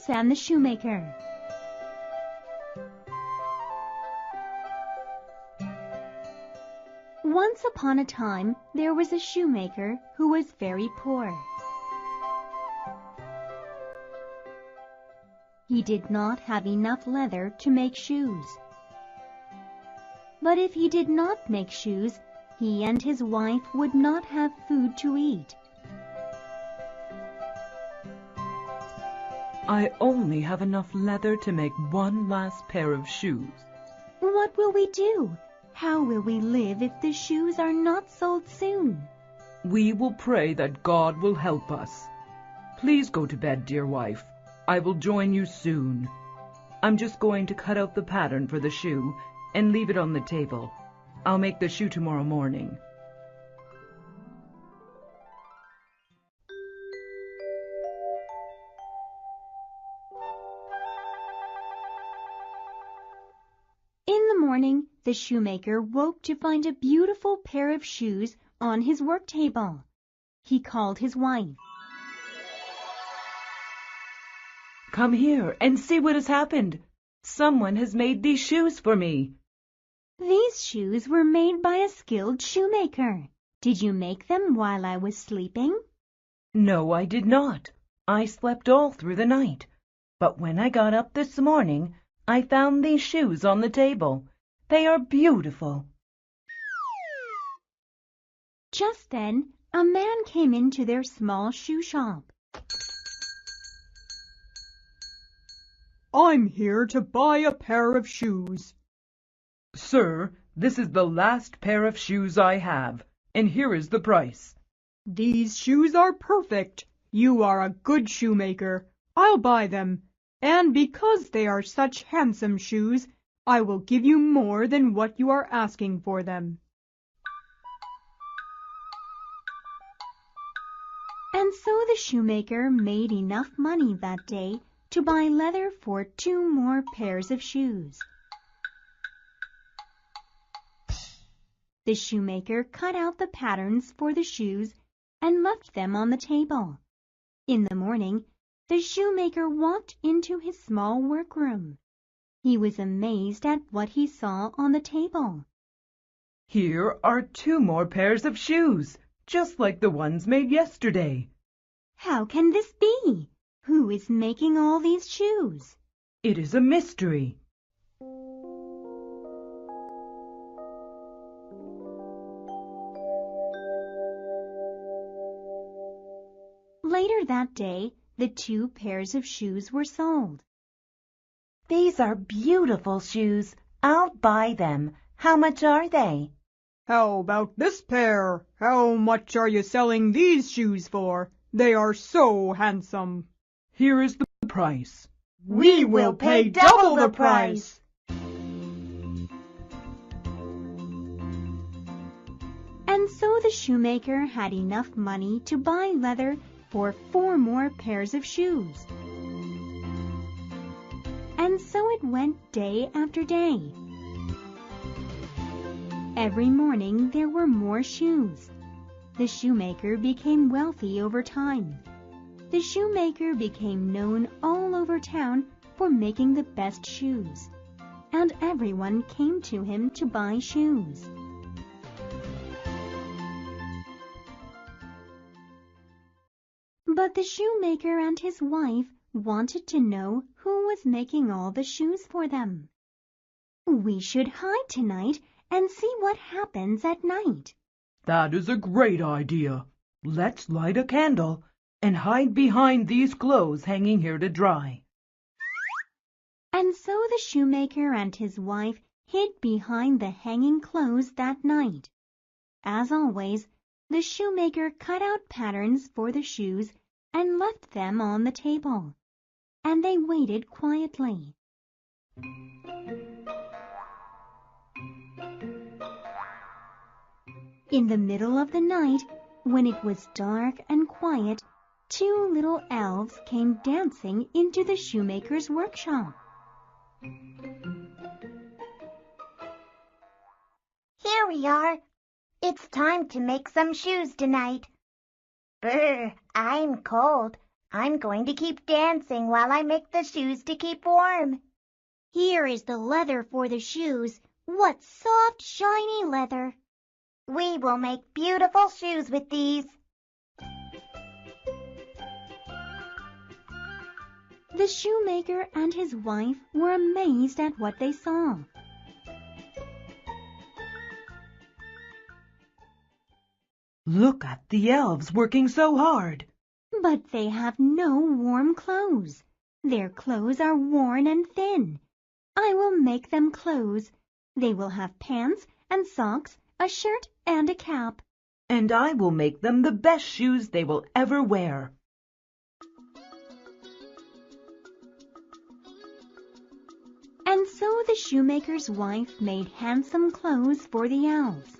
Elves and the Shoemaker. Once upon a time, there was a shoemaker who was very poor. He did not have enough leather to make shoes. But if he did not make shoes, he and his wife would not have food to eat. I only have enough leather to make one last pair of shoes. What will we do? How will we live if the shoes are not sold soon? We will pray that God will help us. Please go to bed, dear wife. I will join you soon. I'm just going to cut out the pattern for the shoe and leave it on the table. I'll make the shoe tomorrow morning. In the morning, the shoemaker woke to find a beautiful pair of shoes on his work table. He called his wife. Come here and see what has happened. Someone has made these shoes for me. These shoes were made by a skilled shoemaker. Did you make them while I was sleeping? No, I did not. I slept all through the night. But when I got up this morning, I found these shoes on the table. They are beautiful. Just then, a man came into their small shoe shop. I'm here to buy a pair of shoes. Sir, this is the last pair of shoes I have, and here is the price. These shoes are perfect. You are a good shoemaker. I'll buy them. And because they are such handsome shoes, I will give you more than what you are asking for them. And so the shoemaker made enough money that day to buy leather for 2 more pairs of shoes. The shoemaker cut out the patterns for the shoes and left them on the table. In the morning, the shoemaker walked into his small workroom. He was amazed at what he saw on the table. Here are 2 more pairs of shoes, just like the ones made yesterday. How can this be? Who is making all these shoes? It is a mystery. Later that day, the 2 pairs of shoes were sold. These are beautiful shoes. I'll buy them. How much are they? How about this pair? How much are you selling these shoes for? They are so handsome. Here is the price. We will pay double the price. And so the shoemaker had enough money to buy leather for 4 more pairs of shoes. And so it went day after day. Every morning there were more shoes. The shoemaker became wealthy over time. The shoemaker became known all over town for making the best shoes, and everyone came to him to buy shoes. But the shoemaker and his wife wanted to know who was making all the shoes for them. We should hide tonight and see what happens at night. That is a great idea. Let's light a candle and hide behind these clothes hanging here to dry. And so the shoemaker and his wife hid behind the hanging clothes that night. As always, the shoemaker cut out patterns for the shoes and left them on the table, and they waited quietly. In the middle of the night, when it was dark and quiet, 2 little elves came dancing into the shoemaker's workshop. Here we are. It's time to make some shoes tonight. Brr, I'm cold. I'm going to keep dancing while I make the shoes to keep warm. Here is the leather for the shoes. What soft, shiny leather. We will make beautiful shoes with these. The shoemaker and his wife were amazed at what they saw. Look at the elves working so hard. But they have no warm clothes. Their clothes are worn and thin. I will make them clothes. They will have pants and socks, a shirt and a cap. And I will make them the best shoes they will ever wear. And so the shoemaker's wife made handsome clothes for the elves.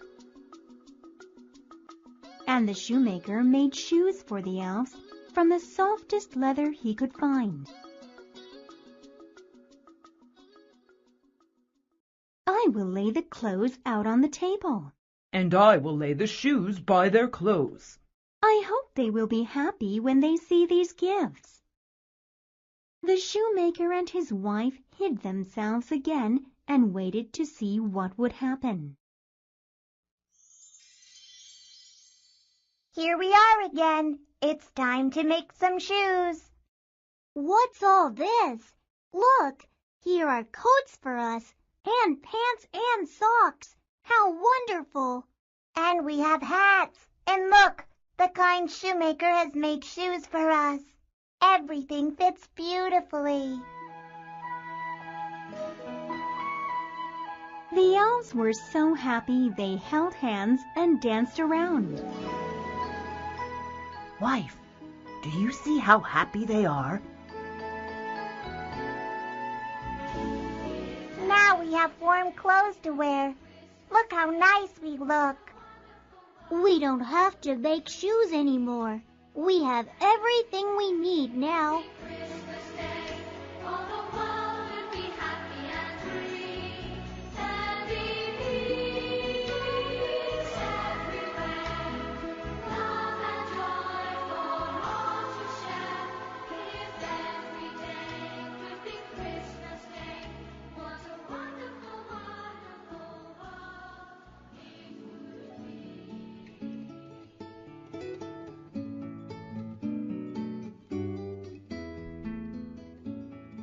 And the shoemaker made shoes for the elves from the softest leather he could find. I will lay the clothes out on the table. And I will lay the shoes by their clothes. I hope they will be happy when they see these gifts. The shoemaker and his wife hid themselves again and waited to see what would happen. Here we are again. It's time to make some shoes. What's all this? Look, here are coats for us, and pants and socks. How wonderful! And we have hats. And look, the kind shoemaker has made shoes for us. Everything fits beautifully. The elves were so happy they held hands and danced around. Wife, do you see how happy they are? Now we have warm clothes to wear. Look how nice we look. We don't have to make shoes anymore. We have everything we need now.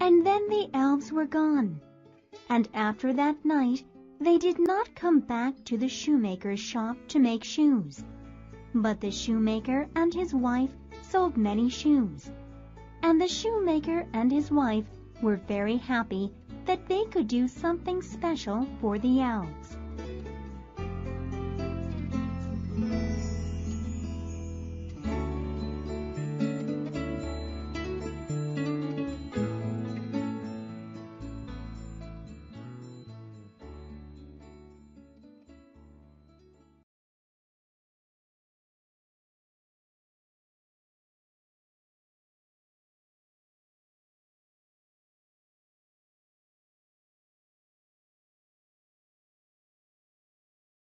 And then the elves were gone, and after that night they did not come back to the shoemaker's shop to make shoes. But the shoemaker and his wife sold many shoes, and the shoemaker and his wife were very happy that they could do something special for the elves.